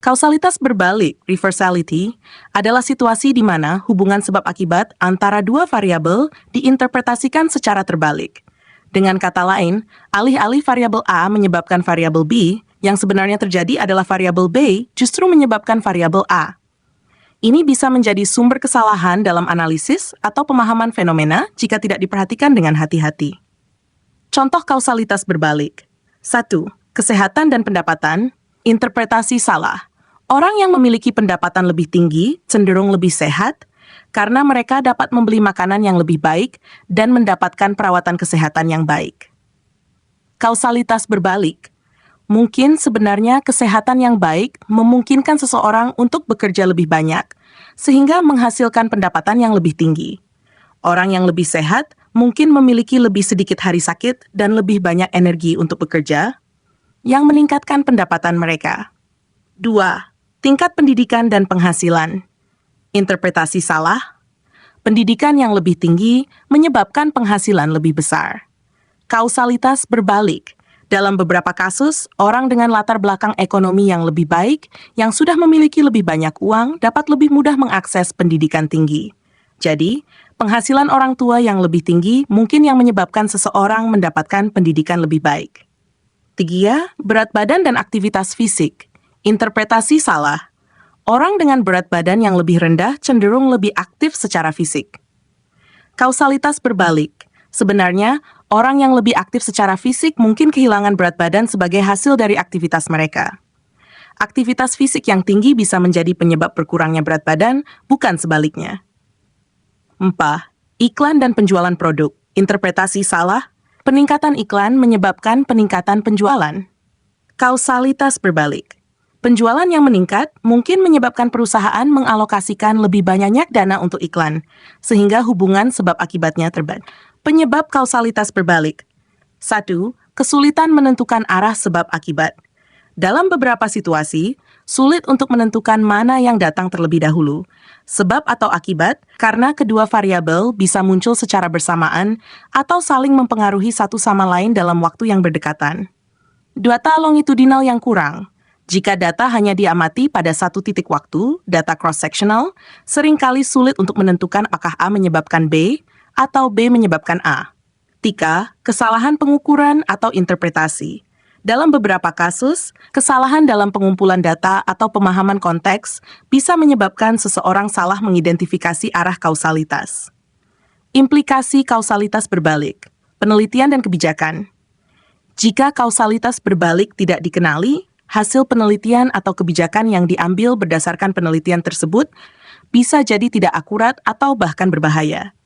Kausalitas berbalik, reversality, adalah situasi di mana hubungan sebab akibat antara dua variabel diinterpretasikan secara terbalik. Dengan kata lain, alih-alih variabel A menyebabkan variabel B, yang sebenarnya terjadi adalah variabel B justru menyebabkan variabel A. Ini bisa menjadi sumber kesalahan dalam analisis atau pemahaman fenomena jika tidak diperhatikan dengan hati-hati. Contoh kausalitas berbalik. 1. Kesehatan dan pendapatan, interpretasi salah. Orang yang memiliki pendapatan lebih tinggi cenderung lebih sehat karena mereka dapat membeli makanan yang lebih baik dan mendapatkan perawatan kesehatan yang baik. Kausalitas berbalik. Mungkin sebenarnya kesehatan yang baik memungkinkan seseorang untuk bekerja lebih banyak, sehingga menghasilkan pendapatan yang lebih tinggi. Orang yang lebih sehat mungkin memiliki lebih sedikit hari sakit dan lebih banyak energi untuk bekerja, yang meningkatkan pendapatan mereka. 2. Tingkat pendidikan dan penghasilan. Interpretasi salah. Pendidikan yang lebih tinggi menyebabkan penghasilan lebih besar. Kausalitas berbalik. Dalam beberapa kasus, orang dengan latar belakang ekonomi yang lebih baik, yang sudah memiliki lebih banyak uang, dapat lebih mudah mengakses pendidikan tinggi. Jadi, penghasilan orang tua yang lebih tinggi mungkin yang menyebabkan seseorang mendapatkan pendidikan lebih baik. 3. Berat badan dan aktivitas fisik. Interpretasi salah. Orang dengan berat badan yang lebih rendah cenderung lebih aktif secara fisik. Kausalitas berbalik. Sebenarnya, orang yang lebih aktif secara fisik mungkin kehilangan berat badan sebagai hasil dari aktivitas mereka. Aktivitas fisik yang tinggi bisa menjadi penyebab berkurangnya berat badan, bukan sebaliknya. 4. Iklan dan penjualan produk. Interpretasi salah. Peningkatan iklan menyebabkan peningkatan penjualan. Kausalitas berbalik. Penjualan yang meningkat mungkin menyebabkan perusahaan mengalokasikan lebih banyak dana untuk iklan, sehingga hubungan sebab akibatnya terbalik. Penyebab kausalitas berbalik. 1. Kesulitan menentukan arah sebab akibat. Dalam beberapa situasi, sulit untuk menentukan mana yang datang terlebih dahulu, sebab atau akibat, karena kedua variabel bisa muncul secara bersamaan atau saling mempengaruhi satu sama lain dalam waktu yang berdekatan. Data longitudinal yang kurang. Jika data hanya diamati pada satu titik waktu, data cross-sectional, seringkali sulit untuk menentukan apakah A menyebabkan B atau B menyebabkan A. 3. Kesalahan pengukuran atau interpretasi. Dalam beberapa kasus, kesalahan dalam pengumpulan data atau pemahaman konteks bisa menyebabkan seseorang salah mengidentifikasi arah kausalitas. Implikasi kausalitas berbalik. Penelitian dan kebijakan. Jika kausalitas berbalik tidak dikenali, hasil penelitian atau kebijakan yang diambil berdasarkan penelitian tersebut bisa jadi tidak akurat atau bahkan berbahaya.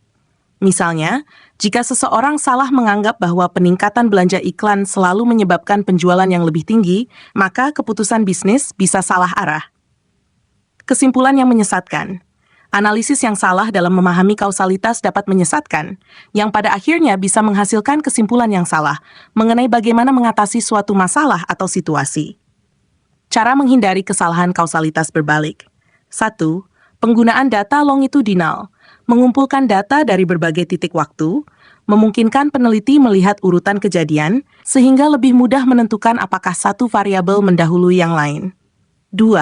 Misalnya, jika seseorang salah menganggap bahwa peningkatan belanja iklan selalu menyebabkan penjualan yang lebih tinggi, maka keputusan bisnis bisa salah arah. Kesimpulan yang menyesatkan. Analisis yang salah dalam memahami kausalitas dapat menyesatkan, yang pada akhirnya bisa menghasilkan kesimpulan yang salah mengenai bagaimana mengatasi suatu masalah atau situasi. Cara menghindari kesalahan kausalitas berbalik. 1. Penggunaan data longitudinal. Mengumpulkan data dari berbagai titik waktu, memungkinkan peneliti melihat urutan kejadian, sehingga lebih mudah menentukan apakah satu variabel mendahului yang lain. 2.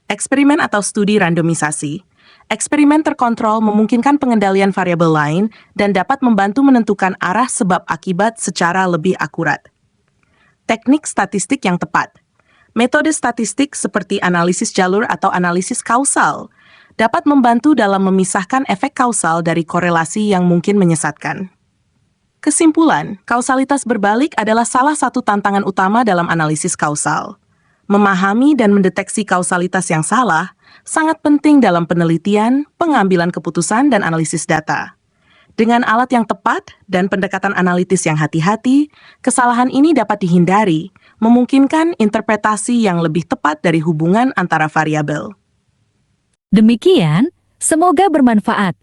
Eksperimen atau studi randomisasi. Eksperimen terkontrol memungkinkan pengendalian variabel lain dan dapat membantu menentukan arah sebab akibat secara lebih akurat. Teknik statistik yang tepat. Metode statistik seperti analisis jalur atau analisis kausal dapat membantu dalam memisahkan efek kausal dari korelasi yang mungkin menyesatkan. Kesimpulan, kausalitas berbalik adalah salah satu tantangan utama dalam analisis kausal. Memahami dan mendeteksi kausalitas yang salah sangat penting dalam penelitian, pengambilan keputusan, dan analisis data. Dengan alat yang tepat dan pendekatan analitis yang hati-hati, kesalahan ini dapat dihindari, memungkinkan interpretasi yang lebih tepat dari hubungan antara variabel. Demikian, semoga bermanfaat.